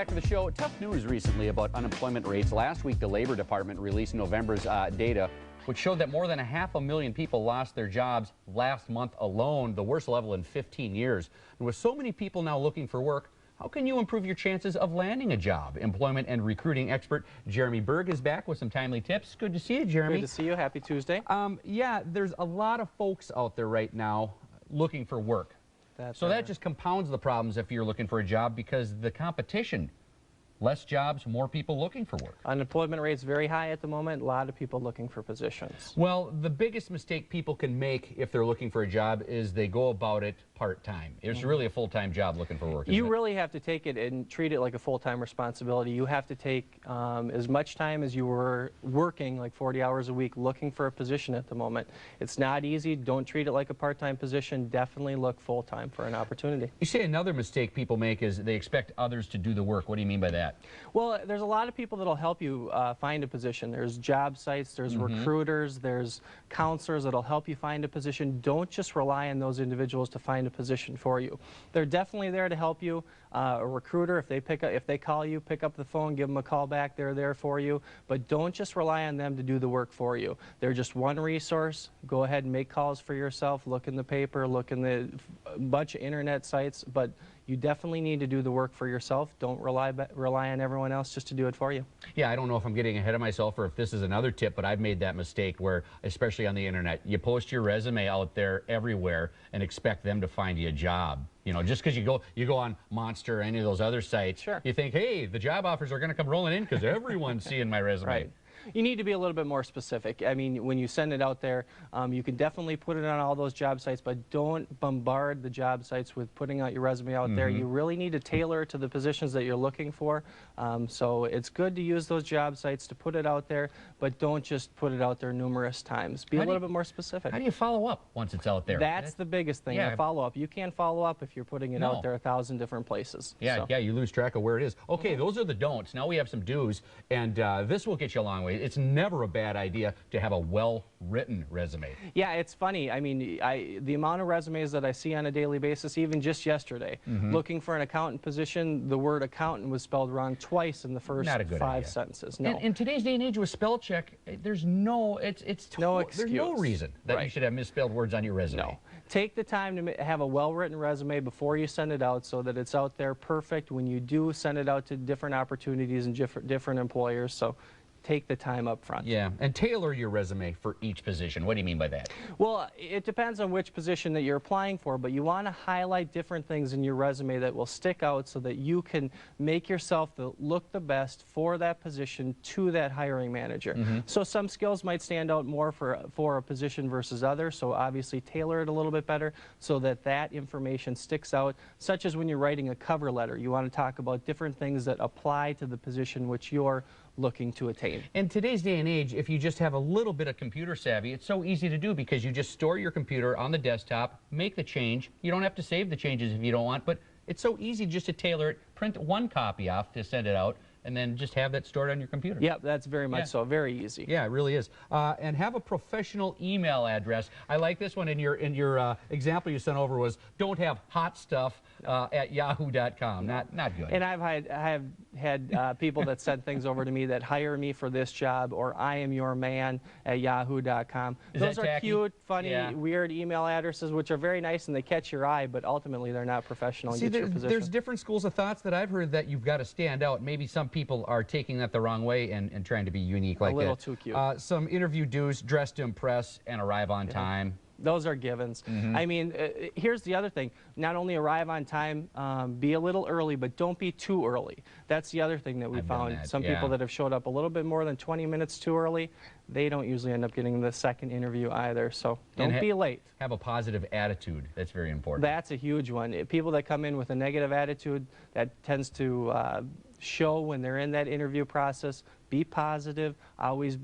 back to the show. Tough news recently about unemployment rates. Last week, the Labor Department released November's data, which showed that more than 500,000 people lost their jobs last month alone, the worst level in 15 years. And with so many people now looking for work, how can you improve your chances of landing a job? Employment and recruiting expert Jeremy Berg is back with some timely tips. Good to see you, Jeremy. Good to see you. Happy Tuesday. Yeah, there's a lot of folks out there right now looking for work. That just compounds the problems if you're looking for a job, because the competition, less jobs, more people looking for work. Unemployment rate's very high at the moment. A lot of people looking for positions. Well, the biggest mistake people can make if they're looking for a job is they go about it part-time. It's really a full-time job looking for work. You really have to take it and treat it like a full-time responsibility. You have to take as much time as you were working, like 40 hours a week, looking for a position at the moment. It's not easy. Don't treat it like a part-time position. Definitely look full-time for an opportunity. You say another mistake people make is they expect others to do the work. What do you mean by that? Well, there's a lot of people that'll help you find a position. There's job sites, there's recruiters, there's counselors that'll help you find a position. Don't just rely on those individuals to find a position for you. They're definitely there to help you. A recruiter, if they call you, pick up the phone, give them a call back. They're there for you. But don't just rely on them to do the work for you. They're just one resource. Go ahead and make calls for yourself. Look in the paper, look in the bunch of internet sites. But you definitely need to do the work for yourself. Don't rely on everyone else just to do it for you. Yeah, I don't know if I'm getting ahead of myself or if this is another tip, but I've made that mistake where, especially on the internet, you post your resume out there everywhere and expect them to find you a job. You know, just because you go on Monster or any of those other sites, you think, hey, the job offers are going to come rolling in because everyone's seeing my resume. Right. You need to be a little bit more specific. I mean, when you send it out there, you can definitely put it on all those job sites, but don't bombard the job sites with putting out your resume out there. You really need to tailor it to the positions that you're looking for. So it's good to use those job sites to put it out there, but don't just put it out there numerous times. Be a little bit more specific. How do you follow up once it's out there? That's the biggest thing, the follow-up. You can't follow up if you're putting it out there 1,000 different places. Yeah, yeah, you lose track of where it is. Okay, those are the don'ts. Now we have some do's, and this will get you a long way. It's never a bad idea to have a well-written resume. Yeah, it's funny. I mean, the amount of resumes that I see on a daily basis, even just yesterday, looking for an accountant position, the word accountant was spelled wrong twice in the first 5 sentences. No. In today's day and age with spell check, there's no excuse. There's no reason that you should have misspelled words on your resume. No. Take the time to have a well-written resume before you send it out so that it's out there perfect when you do send it out to different opportunities and different employers. So take the time up front. Yeah, and tailor your resume for each position. What do you mean by that? Well, it depends on which position that you're applying for, but you want to highlight different things in your resume that will stick out so that you can make yourself look the best for that position to that hiring manager. So some skills might stand out more for a position versus others, so obviously tailor it a little bit better so that that information sticks out, such as when you're writing a cover letter. You want to talk about different things that apply to the position which you're looking to attain. In today's day and age, if you just have a little bit of computer savvy, it's so easy to do because you just store your computer on the desktop, make the change. You don't have to save the changes if you don't want, but it's so easy just to tailor it, print one copy off to send it out, and then just have that stored on your computer. Yep, that's very much so. Very easy. Yeah, it really is. And have a professional email address. I like this one in your example you sent over was don't have hot stuff at yahoo.com. Not good. And I have had people that send things over to me that hire me for this job or I am your man at yahoo.com. Those are cute, funny, weird email addresses which are very nice and they catch your eye, but ultimately they're not professional. See, there's different schools of thoughts that I've heard that you've got to stand out. Maybe some people are taking that the wrong way and trying to be unique like that. A little too cute. Some interview do's: dress to impress and arrive on time. Those are givens. I mean, here's the other thing. Not only arrive on time, be a little early, but don't be too early. That's the other thing that we found. Some people that have showed up a little bit more than 20 minutes too early, they don't usually end up getting the second interview either. So don't be late. Have a positive attitude. That's very important. That's a huge one. People that come in with a negative attitude, that tends to show when they're in that interview process. Be positive. Always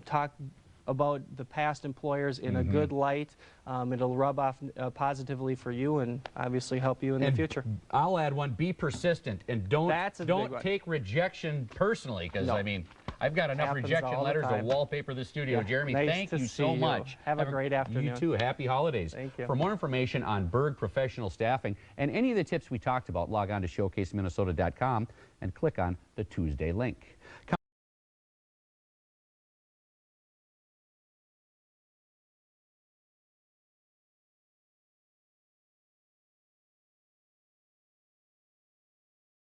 talk about the past employers in a good light. It'll rub off positively for you and obviously help you in the future. I'll add one: be persistent and don't take rejection personally, because I mean, I've got enough Happens rejection all the letters to time. wallpaper the studio. Yeah, Jeremy, nice thank to you see so you. much. Have a great afternoon. You too. Happy holidays. Thank you. For more information on BERG Professional Staffing and any of the tips we talked about, log on to showcaseminnesota.com and click on the Tuesday link.